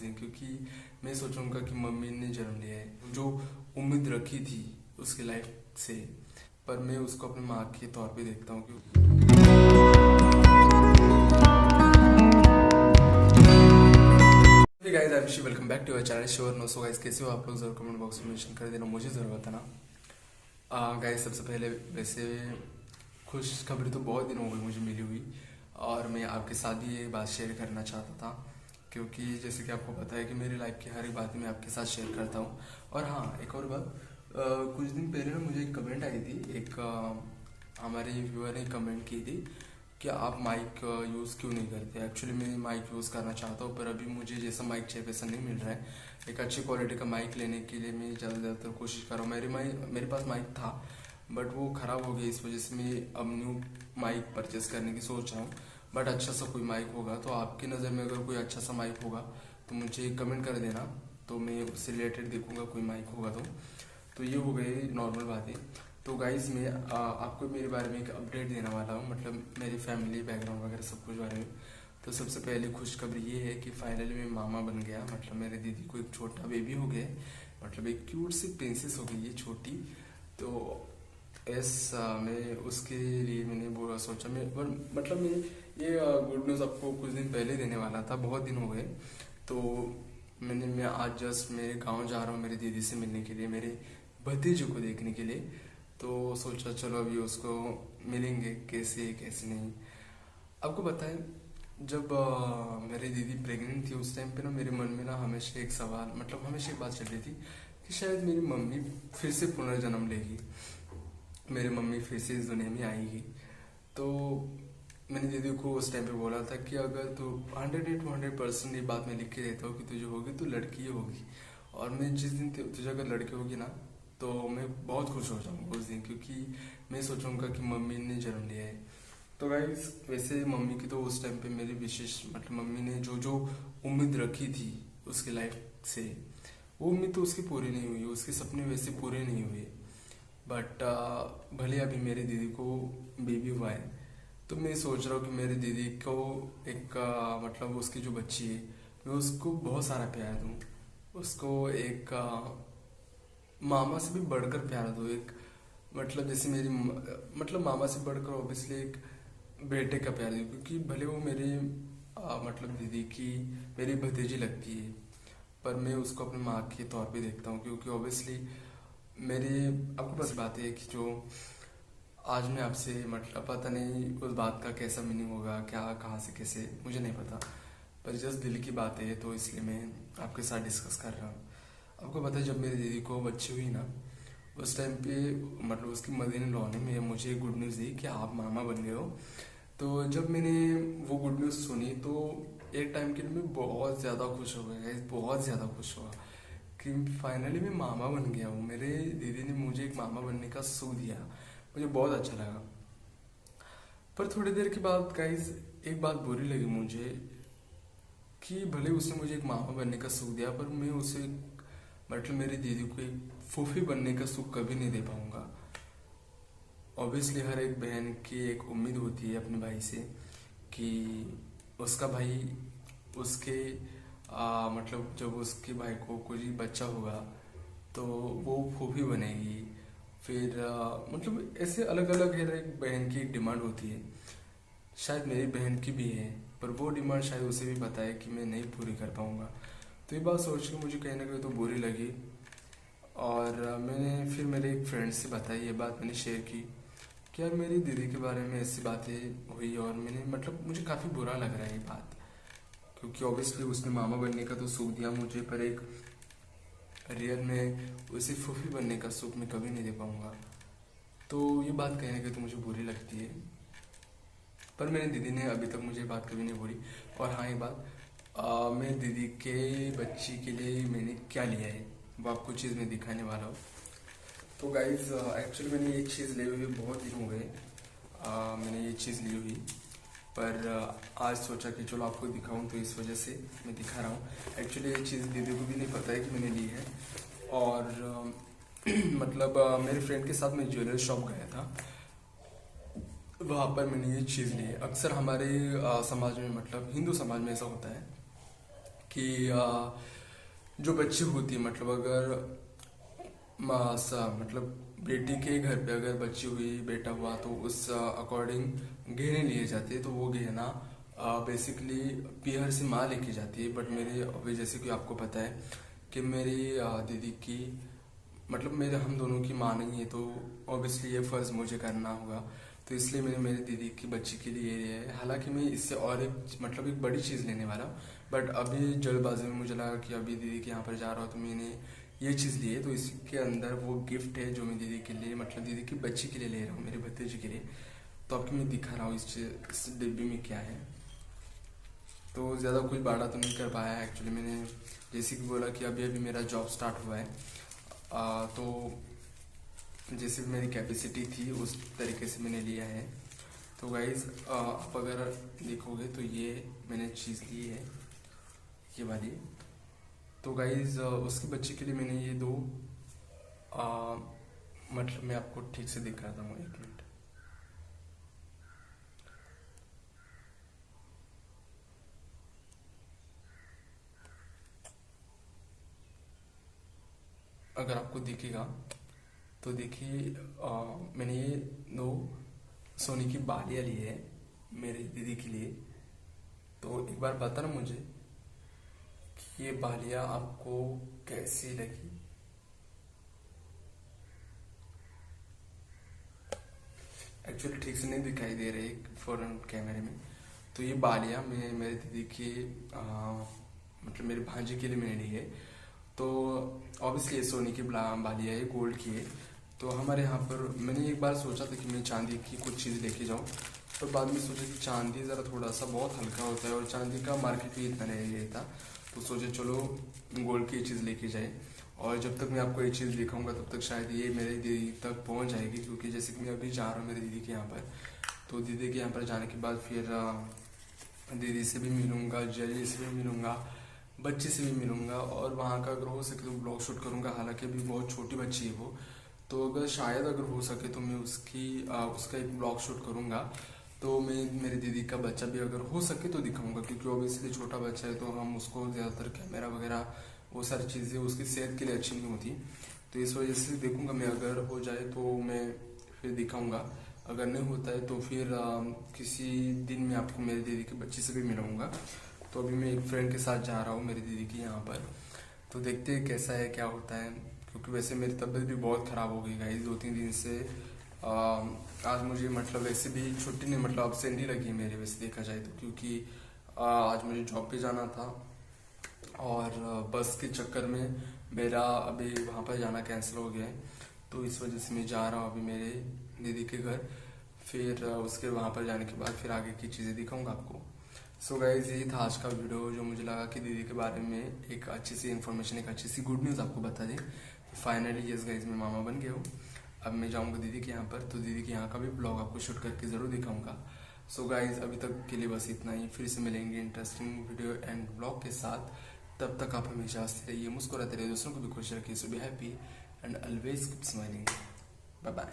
दिन, क्योंकि मैं सोचूंगा कि मम्मी ने जन्म लिया है, जो उम्मीद रखी थी उसकी लाइफ से, पर मैं उसको अपनी माँ के तौर पे देखता हूँ। Guys, I wish you welcome back to our channel sure no. So guys, कैसे हो आप लोग? जरूर कमेंट बॉक्स में मेंशन कर देना, मुझे जरूर बताना। गाइस, सबसे पहले वैसे खुश खबरी तो बहुत दिन हो गई मुझे मिली हुई, और मैं आपके साथ ही ये बात शेयर करना चाहता था, क्योंकि जैसे कि आपको पता है कि मेरी लाइफ की हर एक बात मैं आपके साथ शेयर करता हूँ। और हाँ, एक और बात, कुछ दिन पहले ना मुझे एक कमेंट आई थी, एक हमारे व्यूअर ने कमेंट की थी कि आप माइक यूज़ क्यों नहीं करते। एक्चुअली मैं माइक यूज़ करना चाहता हूँ, पर अभी मुझे जैसा माइक चाहिए वैसा नहीं मिल रहा है। एक अच्छी क्वालिटी का माइक लेने के लिए मैं ज़्यादातर कोशिश कर रहा हूँ। मेरे पास माइक था, बट वो ख़राब हो गया, इस वजह से मैं अब न्यू माइक परचेस करने की सोच रहा हूँ। बट अच्छा सा कोई माइक होगा तो आपकी नज़र में अगर कोई अच्छा सा माइक होगा तो मुझे कमेंट कर देना, तो मैं उससे रिलेटेड देखूंगा कोई माइक होगा तो ये हो गई नॉर्मल बातें। तो गाइज, मैं आपको मेरे बारे में एक अपडेट देने वाला हूँ, मतलब मेरी फैमिली बैकग्राउंड वगैरह सब कुछ बारे में। तो सबसे पहले खुशखबरी ये है कि फाइनली मैं मामा बन गया, मतलब मेरे दीदी को एक छोटा बेबी हो गया, मतलब एक क्यूट सी प्रिंसेस हो गई है छोटी। तो मैं उसके लिए मैंने बुरा सोचा, मतलब मैं ये गुड न्यूज़ आपको कुछ दिन पहले देने वाला था, बहुत दिन हो गए। तो मैं आज जस्ट मेरे गांव जा रहा हूँ मेरी दीदी से मिलने के लिए, मेरे भतीजे को देखने के लिए। तो सोचा चलो अभी उसको मिलेंगे, कैसे कैसे नहीं। आपको पता है, जब मेरी दीदी प्रेग्नेंट थी उस टाइम पे ना मेरे मन में ना हमेशा एक सवाल, मतलब हमेशा एक बात चल रही थी कि शायद मेरी मम्मी फिर से पुनर्जन्म लेगी, मेरी मम्मी फिर से इस दुनिया में आएगी। तो मैंने दीदी को उस टाइम पे बोला था कि अगर तू 100% ये बात मैं लिख के देता हूँ कि तुझे होगी तो लड़की ही होगी, और मैं जिस दिन तुझे अगर लड़की होगी ना तो मैं बहुत खुश हो जाऊंगा उस दिन, क्योंकि मैं सोचूंगा कि मम्मी ने जन्म लिया है। तो गाइस, वैसे मम्मी की तो उस टाइम पे मेरी विशेष, मतलब मम्मी ने जो जो उम्मीद रखी थी उसकी लाइफ से, वो उम्मीद तो उसकी पूरी नहीं हुई, उसके सपने वैसे पूरे नहीं हुए। बट भले अभी मेरी दीदी को बेबी हुआ है, तो मैं सोच रहा हूँ कि मेरी दीदी को एक मतलब उसकी जो बच्ची है मैं उसको बहुत सारा प्यार दूँ, उसको एक मामा से भी बढ़कर प्यार दूँ। एक मतलब जैसे मतलब मामा से बढ़कर ऑब्वियसली एक बेटे का प्यार दूँ, क्योंकि भले वो मेरी मतलब दीदी की मेरी भतीजी लगती है, पर मैं उसको अपनी माँ के तौर पे देखता हूँ, क्योंकि ऑब्वियसली मेरी, आपको बस बात है कि जो आज मैं आपसे, मतलब पता नहीं उस बात का कैसा मीनिंग होगा, क्या कहाँ से कैसे मुझे नहीं पता, पर जस्ट दिल की बात है तो इसलिए मैं आपके साथ डिस्कस कर रहा हूँ। आपको पता है, जब मेरी दीदी को बच्ची हुई ना उस टाइम पे, मतलब उसकी मदर इन लॉ ने मुझे गुड न्यूज़ दी कि आप मामा बन गए हो। तो जब मैंने वो गुड न्यूज़ सुनी तो एक टाइम के लिए मैं बहुत ज़्यादा खुश हो गया, बहुत ज़्यादा खुश हुआ कि फाइनली मैं मामा बन गया हूँ। मेरे दीदी ने मुझे एक मामा बनने का सुख दिया, मुझे बहुत अच्छा लगा। पर थोड़ी देर के बाद गाइस, एक बात बुरी लगी मुझे कि भले उसने मुझे एक मामा बनने का सुख दिया, पर मैं उसे, मतलब मेरी दीदी को एक फूफी बनने का सुख कभी नहीं दे पाऊंगा। ऑब्वियसली हर एक बहन की एक उम्मीद होती है अपने भाई से कि उसका भाई उसके मतलब जब उसके भाई को कोई बच्चा होगा तो वो फूफी बनेगी। फिर मतलब ऐसे अलग अलग हर एक बहन की एक डिमांड होती है, शायद मेरी बहन की भी है, पर वो डिमांड शायद उसे भी पता है कि मैं नहीं पूरी कर पाऊंगा। तो ये बात सोच के मुझे कहीं ना कहीं तो बुरी लगी, और मैंने फिर मेरे एक फ्रेंड से बताई, ये बात मैंने शेयर की कि यार मेरी दीदी के बारे में ऐसी बातें हुई, और मैंने, मतलब मुझे काफ़ी बुरा लग रहा है ये बात, क्योंकि ऑब्वियसली उसने मामा बनने का तो सुख दिया मुझे, पर एक रियल में उसे फूफी बनने का सुख मैं कभी नहीं दे पाऊंगा। तो ये बात कहीं ना कहीं तो मुझे बुरी लगती है, पर मेरी दीदी ने अभी तक मुझे बात कभी नहीं बोली। और हाँ, एक बात, मैं दीदी के बच्ची के लिए मैंने क्या लिया है वो आपको चीज़ मैं दिखाने वाला हूँ। तो गाइज, एक्चुअली मैंने ये चीज़ ली हुई बहुत दिन हो गए, मैंने ये चीज़ ली हुई, पर आज सोचा कि चलो आपको दिखाऊं, तो इस वजह से मैं दिखा रहा हूँ। एक्चुअली ये चीज़ दीदी को भी नहीं पता है कि मैंने ली है। और मतलब मेरे फ्रेंड के साथ मैं ज्वेलरी शॉप गया था, वहाँ पर मैंने ये चीज़ ली है। अक्सर हमारे समाज में, मतलब हिंदू समाज में ऐसा होता है कि जो बच्ची होती है मतलब अगर मतलब बेटी के घर पे अगर बच्ची हुई बेटा हुआ तो उस अकॉर्डिंग गहने लिए जाते हैं। तो वो गहना बेसिकली पीहर से माँ लेके जाती है। बट मेरे अभी जैसे कि आपको पता है कि मेरी दीदी की मतलब मेरे हम दोनों की माँ नहीं है, तो ऑब्वियसली ये फर्ज मुझे करना होगा। तो इसलिए मैंने मेरी दीदी की बच्ची के लिए ये है। हालांकि मैं इससे और एक मतलब एक बड़ी चीज़ लेने वाला हूँ, बट अभी जल्दबाजी में मुझे लगा कि अभी दीदी के यहाँ पर जा रहा हूँ तो मैंने ये चीज़ ली है। तो इसके अंदर वो गिफ्ट है जो मैं दीदी के लिए मतलब दीदी की बच्ची के लिए ले रहा हूँ, मेरे भतीजे के लिए। तो आपको मैं दिखा रहा हूँ इस डिब्बी में क्या है। तो ज़्यादा कुछ बड़ा तो नहीं कर पाया एक्चुअली। मैंने जैसे कि बोला कि अभी अभी मेरा जॉब स्टार्ट हुआ है, तो जैसे भी मेरी कैपेसिटी थी उस तरीके से मैंने लिया है। तो गाइज आप अगर देखोगे तो ये मैंने चीज़ ली है ये वाली। तो गाइज उसके बच्चे के लिए मैंने ये दो मतलब मैं आपको ठीक से दिखाता हूँ, एक मिनट। अगर आपको दिखेगा तो देखिए मैंने ये दो सोने की बालियाँ ली है मेरी दीदी के लिए। तो एक बार बताना मुझे कि ये बालियाँ आपको कैसी लगी। एक्चुअली ठीक से नहीं दिखाई दे रही फॉरन कैमरे में। तो ये बालियाँ मैं मेरे दीदी की मतलब मेरे भांजे के लिए मैंने ली है। तो ऑब्वियसली ये सोने की बालियाँ है, गोल्ड की है। तो हमारे यहाँ पर मैंने एक बार सोचा था कि मैं चांदी की कुछ चीज़ लेके जाऊँ, पर बाद में सोचा कि चांदी ज़रा थोड़ा सा बहुत हल्का होता है और चांदी का मार्केट भी इतना नहीं रहता। तो सोचे चलो गोल्ड की चीज़ लेके जाए। और जब तक मैं आपको ये चीज़ दिखाऊंगा तब तक शायद ये मेरे दीदी तक पहुंच जाएगी, क्योंकि जैसे कि मैं अभी जा रहा हूँ मेरी दीदी के यहाँ पर। तो दीदी के यहाँ पर जाने के बाद फिर दीदी से भी मिलूंगा, जल्दी से भी मिलूंगा, बच्चे से भी मिलूंगा, और वहाँ का अगर हो सके तो ब्लॉग शूट करूंगा। हालांकि अभी बहुत छोटी बच्ची है वो, तो अगर शायद अगर हो सके तो मैं उसका एक ब्लॉग शूट करूंगा। तो मैं मेरी दीदी का बच्चा भी अगर हो सके तो दिखाऊंगा, क्योंकि ऑब्वियसली छोटा बच्चा है तो हम उसको ज़्यादातर कैमरा वगैरह वो सारी चीज़ें उसकी सेहत के लिए अच्छी नहीं होती। तो इस वजह से देखूंगा मैं, अगर हो जाए तो मैं फिर दिखाऊंगा, अगर नहीं होता है तो फिर किसी दिन मैं आपको मेरी दीदी के बच्चे से भी मिलाऊंगा। तो अभी मैं एक फ्रेंड के साथ जा रहा हूँ मेरी दीदी के यहाँ पर, तो देखते हैं कैसा है क्या होता है। क्योंकि वैसे मेरी तबीयत भी बहुत ख़राब हो गई गाइस 2-3 दिन से। आज मुझे मतलब वैसे भी छुट्टी नहीं मतलब absent ही लगी है मेरे, वैसे देखा जाए तो, क्योंकि आज मुझे जॉब पे जाना था और बस के चक्कर में मेरा अभी वहाँ पर जाना कैंसिल हो गया है। तो इस वजह से मैं जा रहा हूँ अभी मेरे दीदी के घर। फिर उसके वहाँ पर जाने के बाद फिर आगे की चीज़ें दिखाऊंगा आपको। सो गाइज यही था आज का वीडियो, जो मुझे लगा कि दीदी के बारे में एक अच्छी सी इन्फॉर्मेशन, एक अच्छी सी गुड न्यूज़ आपको बता दें। फाइनली यस गाइज मैं मामा बन गया हूँ। अब मैं जाऊँगा दीदी के यहाँ पर, तो दीदी के यहाँ का भी ब्लॉग आपको शूट करके ज़रूर दिखाऊंगा। सो गाइज अभी तक के लिए बस इतना ही। फिर से मिलेंगे इंटरेस्टिंग वीडियो एंड ब्लॉग के साथ। तब तक आप हमेशा हंसते रहिए, मुस्कुराते रहिए, दूसरों को भी खुश रखिए। So be happy and always keep smiling. Bye bye.